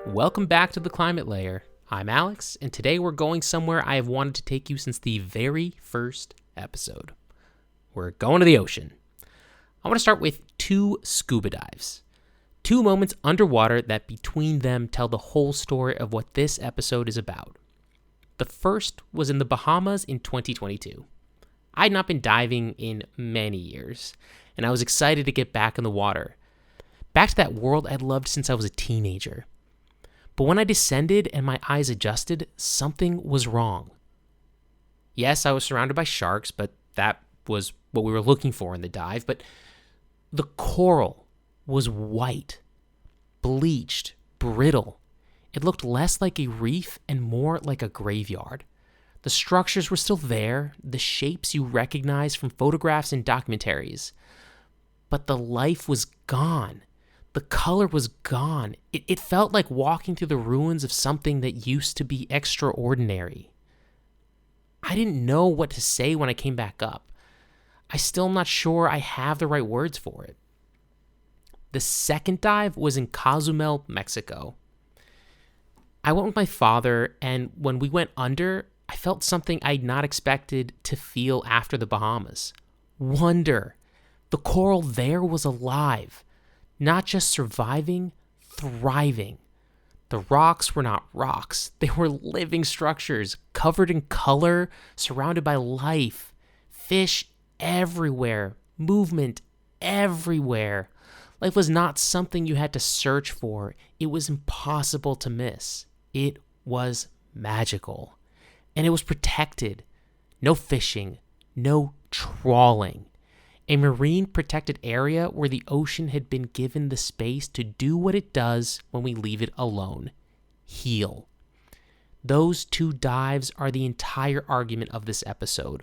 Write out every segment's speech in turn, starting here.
Welcome back to the Climate Layer. I'm Alex, and today we're going somewhere I have wanted to take you since the very first episode. We're going to the ocean. I want to start with 2 scuba dives. 2 moments underwater that between them tell the whole story of what this episode is about. The first was in the Bahamas in 2022. I had not been diving in many years, and I was excited to get back in the water. Back to that world I'd loved since I was a teenager. But when I descended and my eyes adjusted, something was wrong. Yes, I was surrounded by sharks, but that was what we were looking for in the dive. But the coral was white, bleached, brittle. It looked less like a reef and more like a graveyard. The structures were still there, the shapes you recognize from photographs and documentaries. But the life was gone. The color was gone. It felt like walking through the ruins of something that used to be extraordinary. I didn't know what to say when I came back up. I still am not sure I have the right words for it. The second dive was in Cozumel, Mexico. I went with my father, and when we went under, I felt something I'd not expected to feel after the Bahamas. Wonder. The coral there was alive. Not just surviving, thriving. The rocks were not rocks. They were living structures, covered in color, surrounded by life. Fish everywhere, movement everywhere. Life was not something you had to search for. It was impossible to miss. It was magical. And it was protected. No fishing, no trawling. A marine protected area where the ocean had been given the space to do what it does when we leave it alone: heal. Those 2 dives are the entire argument of this episode.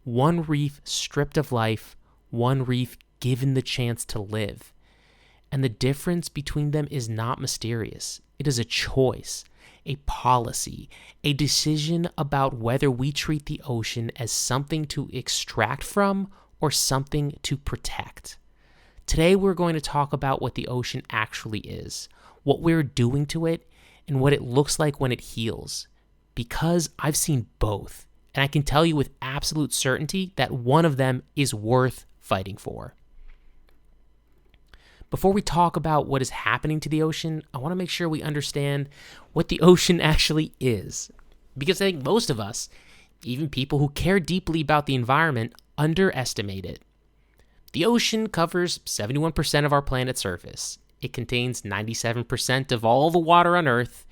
One reef stripped of life, one reef given the chance to live. And the difference between them is not mysterious. It is a choice, a policy, a decision about whether we treat the ocean as something to extract from or something to protect. Today we're going to talk about what the ocean actually is, what we're doing to it, and what it looks like when it heals. Because I've seen both, and I can tell you with absolute certainty that one of them is worth fighting for. Before we talk about what is happening to the ocean, I want to make sure we understand what the ocean actually is. Because I think most of us, even people who care deeply about the environment, underestimate it. The ocean covers 71% of our planet's surface. It contains 97% of all the water on Earth.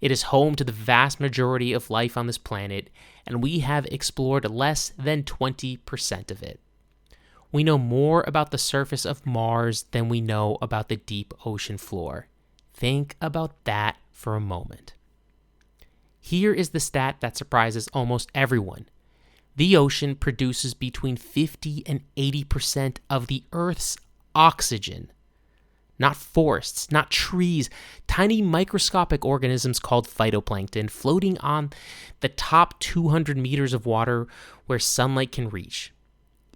It is home to the vast majority of life on this planet, and we have explored less than 20% of it. We know more about the surface of Mars than we know about the deep ocean floor. Think about that for a moment. Here is the stat that surprises almost everyone. The ocean produces between 50 and 80% of the Earth's oxygen. Not forests, not trees, tiny microscopic organisms called phytoplankton floating on the top 200 meters of water where sunlight can reach.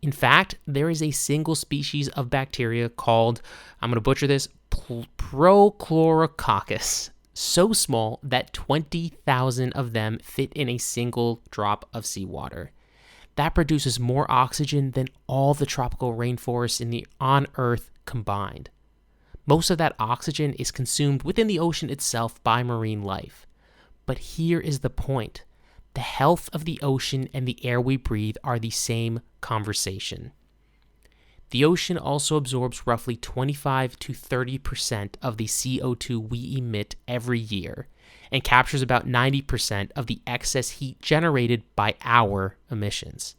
In fact, there is a single species of bacteria called, I'm going to butcher this, Prochlorococcus, so small that 20,000 of them fit in a single drop of seawater. That produces more oxygen than all the tropical rainforests on Earth combined. Most of that oxygen is consumed within the ocean itself by marine life. But here is the point. The health of the ocean and the air we breathe are the same conversation. The ocean also absorbs roughly 25 to 30% of the CO2 we emit every year, and captures about 90% of the excess heat generated by our emissions.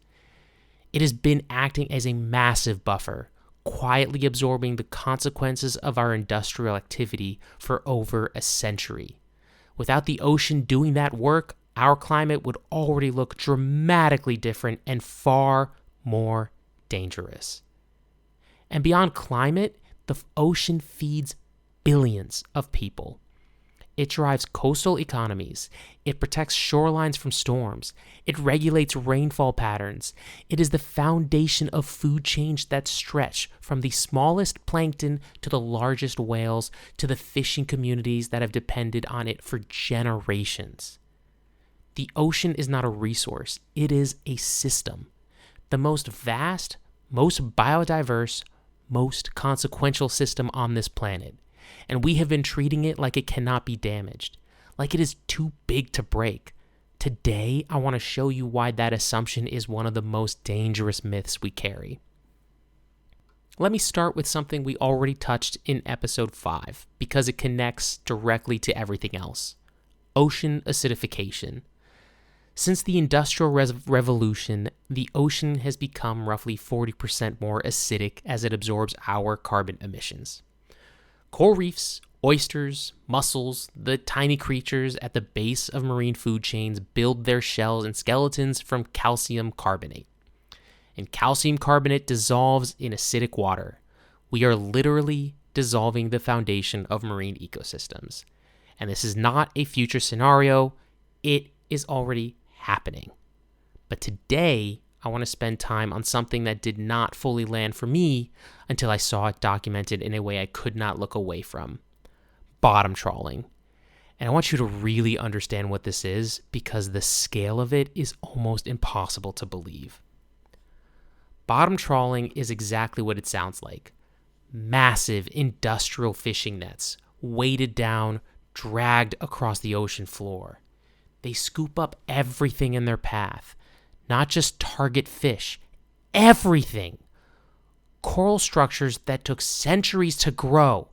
It has been acting as a massive buffer, quietly absorbing the consequences of our industrial activity for over a century. Without the ocean doing that work, our climate would already look dramatically different and far more dangerous. And beyond climate, the ocean feeds billions of people. It drives coastal economies. It protects shorelines from storms. It regulates rainfall patterns. It is the foundation of food chains that stretch from the smallest plankton to the largest whales to the fishing communities that have depended on it for generations. The ocean is not a resource. It is a system. The most vast, most biodiverse, most consequential system on this planet. And we have been treating it like it cannot be damaged, like it is too big to break. Today, I want to show you why that assumption is one of the most dangerous myths we carry. Let me start with something we already touched in episode 5, because it connects directly to everything else. Ocean acidification. Since the Industrial Revolution, the ocean has become roughly 40% more acidic as it absorbs our carbon emissions. Coral reefs, oysters, mussels, the tiny creatures at the base of marine food chains build their shells and skeletons from calcium carbonate. And calcium carbonate dissolves in acidic water. We are literally dissolving the foundation of marine ecosystems. And this is not a future scenario, it is already happening. But today, I want to spend time on something that did not fully land for me until I saw it documented in a way I could not look away from. Bottom trawling. And I want you to really understand what this is because the scale of it is almost impossible to believe. Bottom trawling is exactly what it sounds like. Massive industrial fishing nets, weighted down, dragged across the ocean floor. They scoop up everything in their path. Not just target fish, everything. Coral structures that took centuries to grow,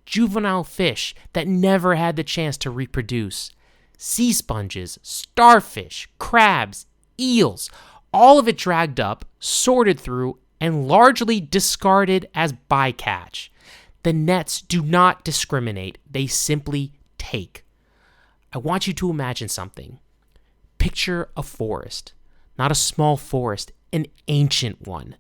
juvenile fish that never had the chance to reproduce, sea sponges, starfish, crabs, eels, all of it dragged up, sorted through, and largely discarded as bycatch. The nets do not discriminate, they simply take. I want you to imagine something. Picture a forest. Not a small forest, an ancient one.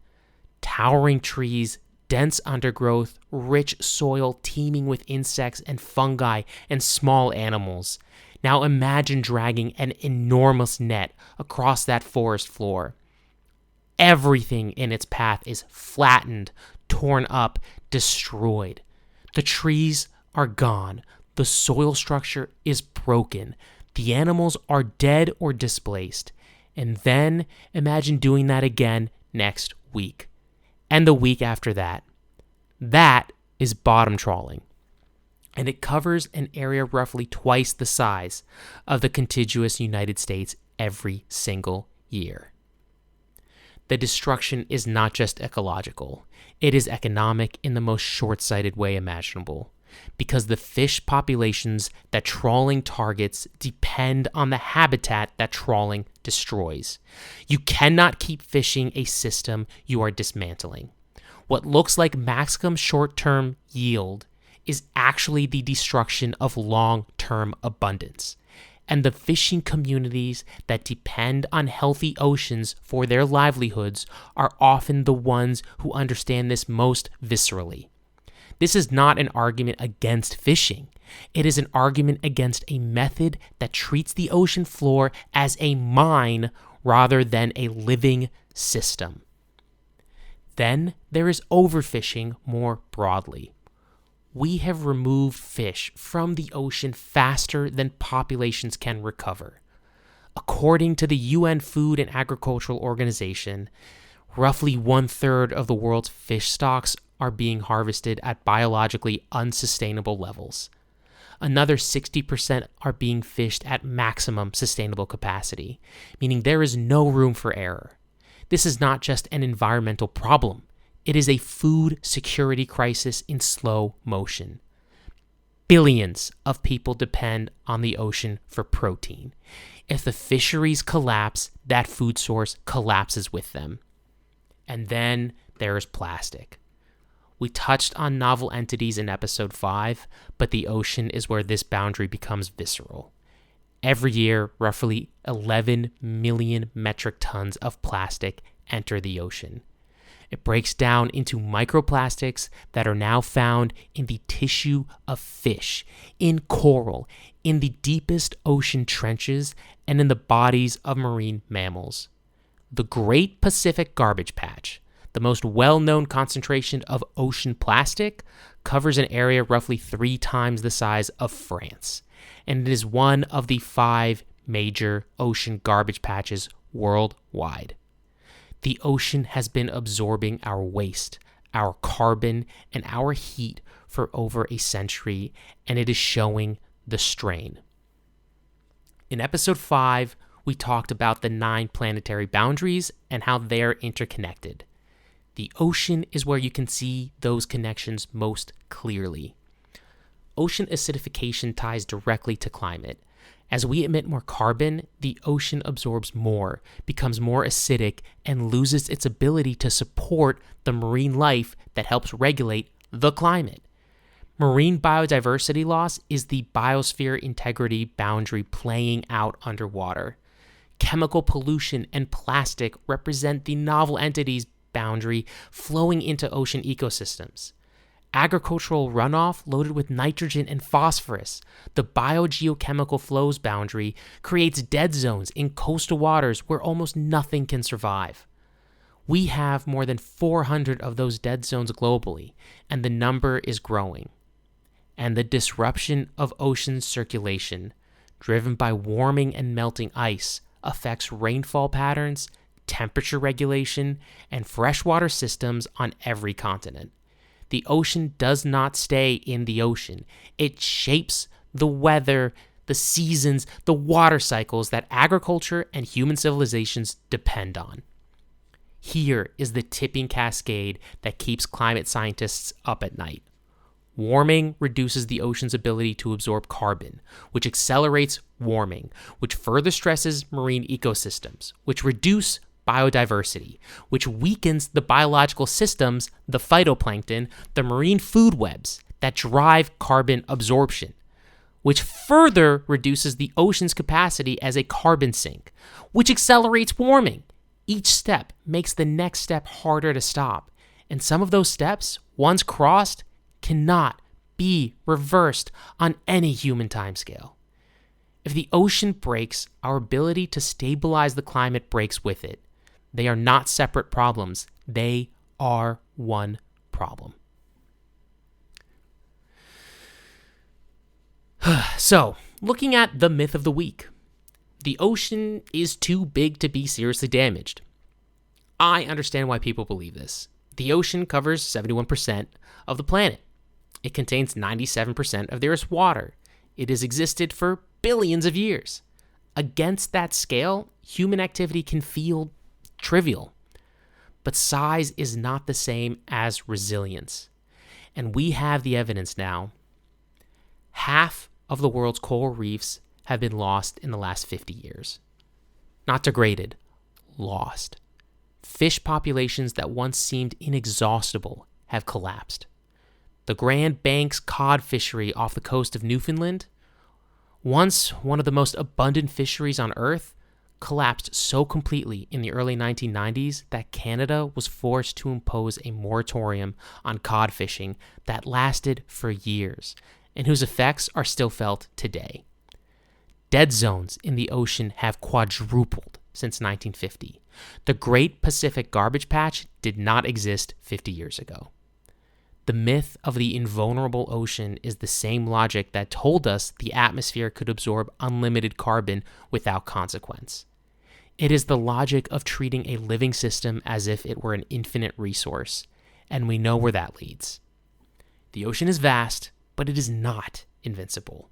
Towering trees, dense undergrowth, rich soil teeming with insects and fungi and small animals. Now imagine dragging an enormous net across that forest floor. Everything in its path is flattened, torn up, destroyed. The trees are gone. The soil structure is broken. The animals are dead or displaced. And then imagine doing that again next week. And the week after that. That is bottom trawling. And it covers an area roughly twice the size of the contiguous United States every single year. The destruction is not just ecological. It is economic in the most short-sighted way imaginable. Because the fish populations that trawling targets depend on the habitat that trawling destroys. You cannot keep fishing a system you are dismantling. What looks like maximum short-term yield is actually the destruction of long-term abundance. And the fishing communities that depend on healthy oceans for their livelihoods are often the ones who understand this most viscerally. This is not an argument against fishing. It is an argument against a method that treats the ocean floor as a mine rather than a living system. Then there is overfishing more broadly. We have removed fish from the ocean faster than populations can recover. According to the UN Food and Agricultural Organization, roughly 1/3 of the world's fish stocks are being harvested at biologically unsustainable levels. Another 60% are being fished at maximum sustainable capacity, meaning there is no room for error. This is not just an environmental problem. It is a food security crisis in slow motion. Billions of people depend on the ocean for protein. If the fisheries collapse, that food source collapses with them. And then there is plastic. We touched on novel entities in episode 5, but the ocean is where this boundary becomes visceral. Every year, roughly 11 million metric tons of plastic enter the ocean. It breaks down into microplastics that are now found in the tissue of fish, in coral, in the deepest ocean trenches, and in the bodies of marine mammals. The Great Pacific Garbage Patch, the most well-known concentration of ocean plastic, covers an area roughly 3 times the size of France, and it is one of the 5 major ocean garbage patches worldwide. The ocean has been absorbing our waste, our carbon, and our heat for over a century, and it is showing the strain. In episode 5, we talked about the 9 planetary boundaries and how they're interconnected. The ocean is where you can see those connections most clearly. Ocean acidification ties directly to climate. As we emit more carbon, the ocean absorbs more, becomes more acidic, and loses its ability to support the marine life that helps regulate the climate. Marine biodiversity loss is the biosphere integrity boundary playing out underwater. Chemical pollution and plastic represent the novel entities boundary flowing into ocean ecosystems. Agricultural runoff loaded with nitrogen and phosphorus, the biogeochemical flows boundary, creates dead zones in coastal waters where almost nothing can survive. We have more than 400 of those dead zones globally, and the number is growing. And the disruption of ocean circulation, driven by warming and melting ice, affects rainfall patterns, temperature regulation, and freshwater systems on every continent. The ocean does not stay in the ocean. It shapes the weather, the seasons, the water cycles that agriculture and human civilizations depend on. Here is the tipping cascade that keeps climate scientists up at night. Warming reduces the ocean's ability to absorb carbon, which accelerates warming, which further stresses marine ecosystems, which reduce biodiversity, which weakens the biological systems, the phytoplankton, the marine food webs that drive carbon absorption, which further reduces the ocean's capacity as a carbon sink, which accelerates warming. Each step makes the next step harder to stop, and some of those steps, once crossed, cannot be reversed on any human timescale. If the ocean breaks, our ability to stabilize the climate breaks with it. They are not separate problems. They are one problem. So, looking at the myth of the week. The ocean is too big to be seriously damaged. I understand why people believe this. The ocean covers 71% of the planet. It contains 97% of the Earth's water. It has existed for billions of years. Against that scale, human activity can feel trivial. But size is not the same as resilience. And we have the evidence now. Half of the world's coral reefs have been lost in the last 50 years. Not degraded, lost. Fish populations that once seemed inexhaustible have collapsed. The Grand Banks cod fishery off the coast of Newfoundland, once one of the most abundant fisheries on Earth, collapsed so completely in the early 1990s that Canada was forced to impose a moratorium on cod fishing that lasted for years, and whose effects are still felt today. Dead zones in the ocean have quadrupled since 1950. The Great Pacific Garbage Patch did not exist 50 years ago. The myth of the invulnerable ocean is the same logic that told us the atmosphere could absorb unlimited carbon without consequence. It is the logic of treating a living system as if it were an infinite resource, and we know where that leads. The ocean is vast, but it is not invincible.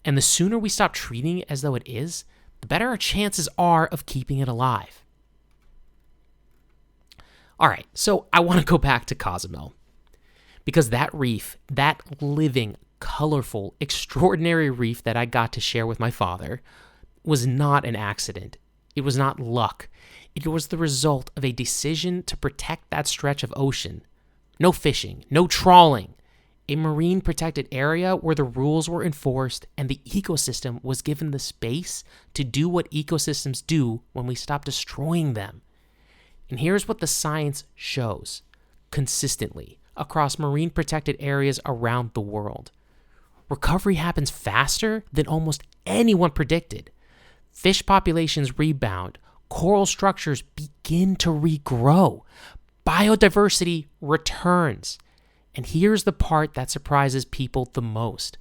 And the sooner we stop treating it as though it is, the better our chances are of keeping it alive. All right, so I want to go back to Cozumel. Because that reef, that living, colorful, extraordinary reef that I got to share with my father, was not an accident. It was not luck. It was the result of a decision to protect that stretch of ocean. No fishing, no trawling. A marine protected area where the rules were enforced and the ecosystem was given the space to do what ecosystems do when we stop destroying them. And here's what the science shows consistently across marine protected areas around the world. Recovery happens faster than almost anyone predicted. Fish populations rebound, coral structures begin to regrow, biodiversity returns. And here's the part that surprises people the most.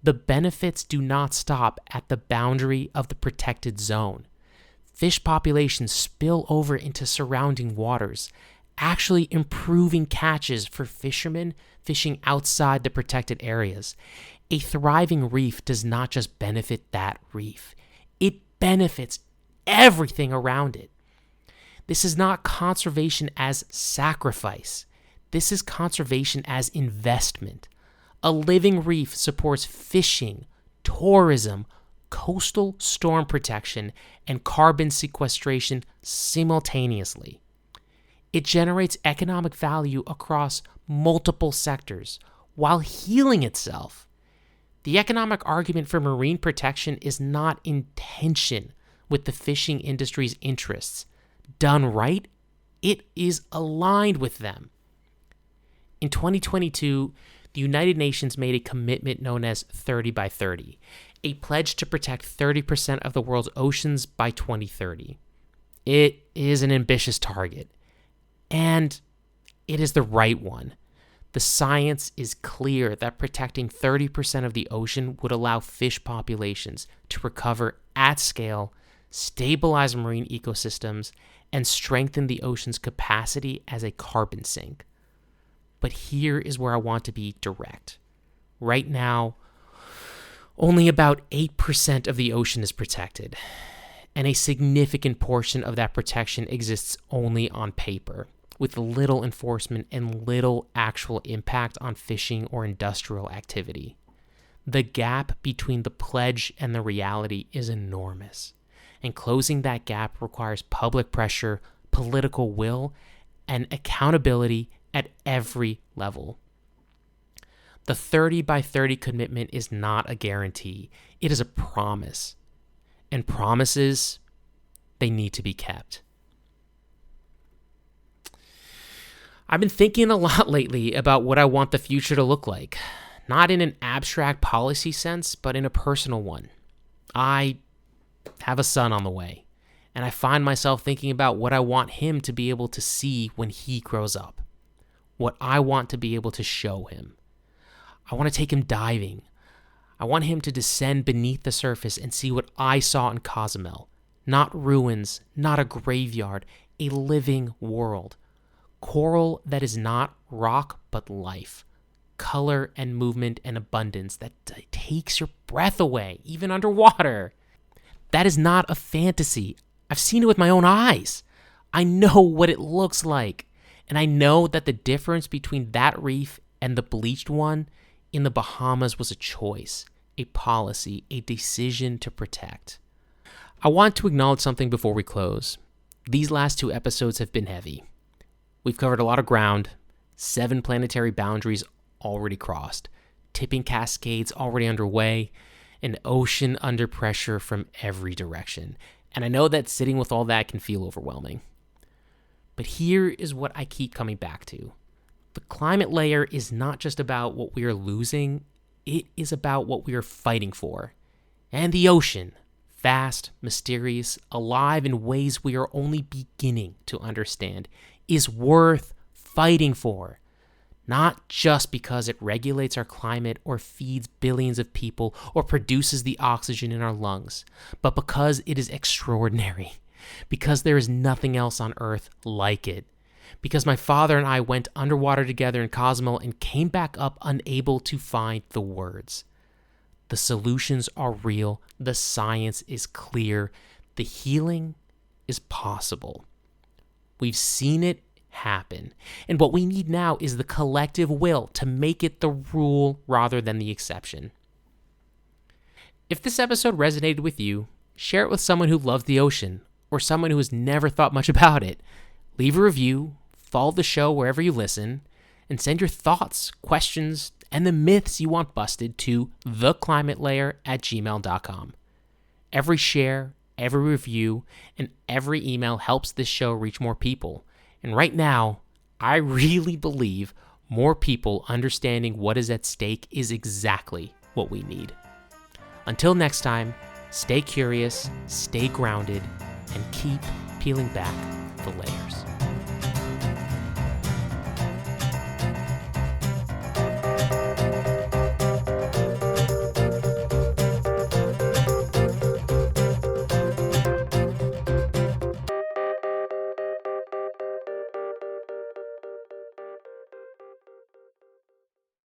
The benefits do not stop at the boundary of the protected zone. Fish populations spill over into surrounding waters, actually improving catches for fishermen fishing outside the protected areas. A thriving reef does not just benefit that reef, it benefits everything around it. This is not conservation as sacrifice. This is conservation as investment. A living reef supports fishing, tourism, coastal storm protection, and carbon sequestration simultaneously. It generates economic value across multiple sectors while healing itself. The economic argument for marine protection is not in tension with the fishing industry's interests. Done right, it is aligned with them. In 2022, the United Nations made a commitment known as 30 by 30, a pledge to protect 30% of the world's oceans by 2030. It is an ambitious target, and it is the right one. The science is clear that protecting 30% of the ocean would allow fish populations to recover at scale, stabilize marine ecosystems, and strengthen the ocean's capacity as a carbon sink. But here is where I want to be direct. Right now, only about 8% of the ocean is protected, and a significant portion of that protection exists only on paper, with little enforcement and little actual impact on fishing or industrial activity. The gap between the pledge and the reality is enormous, and closing that gap requires public pressure, political will, and accountability at every level. The 30 by 30 commitment is not a guarantee. It is a promise. And promises, they need to be kept. I've been thinking a lot lately about what I want the future to look like. Not in an abstract policy sense, but in a personal one. I have a son on the way, and I find myself thinking about what I want him to be able to see when he grows up. What I want to be able to show him. I want to take him diving. I want him to descend beneath the surface and see what I saw in Cozumel. Not ruins, not a graveyard, a living world. Coral that is not rock but life. Color and movement and abundance that takes your breath away, even underwater. That is not a fantasy. I've seen it with my own eyes. I know what it looks like. And I know that the difference between that reef and the bleached one in the Bahamas was a choice, a policy, a decision to protect. I want to acknowledge something before we close. These last 2 episodes have been heavy. We've covered a lot of ground, 7 planetary boundaries already crossed, tipping cascades already underway, an ocean under pressure from every direction. And I know that sitting with all that can feel overwhelming. But here is what I keep coming back to. The climate layer is not just about what we are losing, it is about what we are fighting for. And the ocean, vast, mysterious, alive in ways we are only beginning to understand, is worth fighting for. Not just because it regulates our climate or feeds billions of people or produces the oxygen in our lungs, but because it is extraordinary. Because there is nothing else on Earth like it. Because my father and I went underwater together in Cozumel and came back up unable to find the words. The solutions are real. The science is clear. The healing is possible. We've seen it happen. And what we need now is the collective will to make it the rule rather than the exception. If this episode resonated with you, share it with someone who loves the ocean or someone who has never thought much about it. Leave a review, follow the show wherever you listen, and send your thoughts, questions, and the myths you want busted to theclimatelayer@gmail.com. Every share, every review, and every email helps this show reach more people. And right now, I really believe more people understanding what is at stake is exactly what we need. Until next time, stay curious, stay grounded, and keep peeling back the layers.